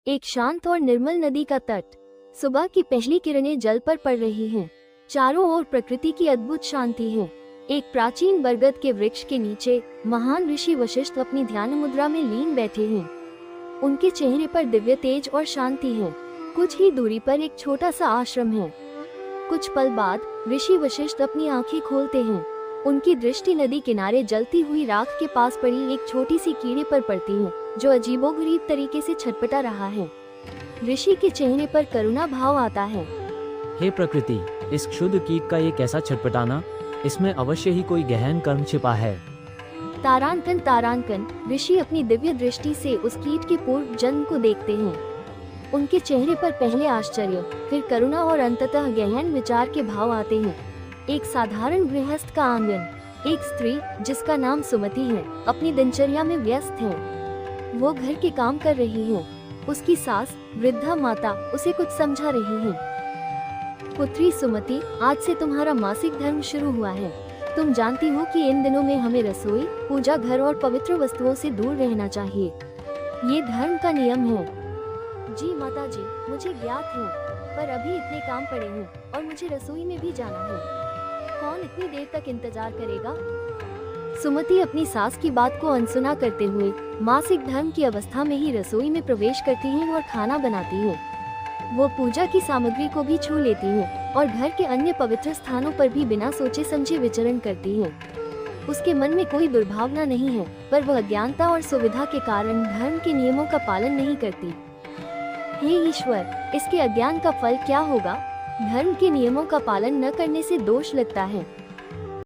एक शांत और निर्मल नदी का तट। सुबह की पहली किरणें जल पर पड़ रही हैं। चारों ओर प्रकृति की अद्भुत शांति है। एक प्राचीन बरगद के वृक्ष के नीचे महान ऋषि वशिष्ठ अपनी ध्यान मुद्रा में लीन बैठे हैं। उनके चेहरे पर दिव्य तेज और शांति है। कुछ ही दूरी पर एक छोटा सा आश्रम है। कुछ पल बाद ऋषि वशिष्ठ अपनी आंखें खोलते हैं। उनकी दृष्टि नदी किनारे जलती हुई राख के पास पड़ी एक छोटी सी कीड़े पर पड़ती है, जो अजीबोगरीब तरीके से छटपटा रहा है। ऋषि के चेहरे पर करुणा भाव आता है। हे प्रकृति, इस क्षुद्र कीट का ये कैसा छटपटाना, इसमें अवश्य ही कोई गहन कर्म छिपा है। तारांकन तारांकन, ऋषि अपनी दिव्य दृष्टि से उस कीट के पूर्व जन्म को देखते हैं। उनके चेहरे पर पहले आश्चर्य, फिर करुणा और अंततः गहन विचार के भाव आते हैं। एक साधारण गृहस्थ का आंगन। एक स्त्री जिसका नाम सुमति है, अपनी दिनचर्या में व्यस्त है। वो घर के काम कर रही है। उसकी सास वृद्धा माता उसे कुछ समझा रही है। पुत्री सुमति, आज से तुम्हारा मासिक धर्म शुरू हुआ है। तुम जानती हो कि इन दिनों में हमें रसोई, पूजा घर और पवित्र वस्तुओं से दूर रहना चाहिए। ये धर्म का नियम है। जी माता जी, मुझे ज्ञात है, पर अभी इतने काम पड़े हैं और मुझे रसोई में भी जाना है। कौन इतनी देर तक इंतजार करेगा? सुमति अपनी सास की बात को अनसुना करते हुए मासिक धर्म की अवस्था में ही रसोई में प्रवेश करती हैं और खाना बनाती हैं। वो पूजा की सामग्री को भी छू लेती हैं और घर के अन्य पवित्र स्थानों पर भी बिना सोचे समझे विचरण करती हैं। उसके मन में कोई दुर्भावना नहीं है, पर वह अज्ञानता और सुविधा के कारण धर्म के नियमों का पालन नहीं करती। हे ईश्वर, इसके अज्ञान का फल क्या होगा? धर्म के नियमों का पालन न करने से दोष लगता है।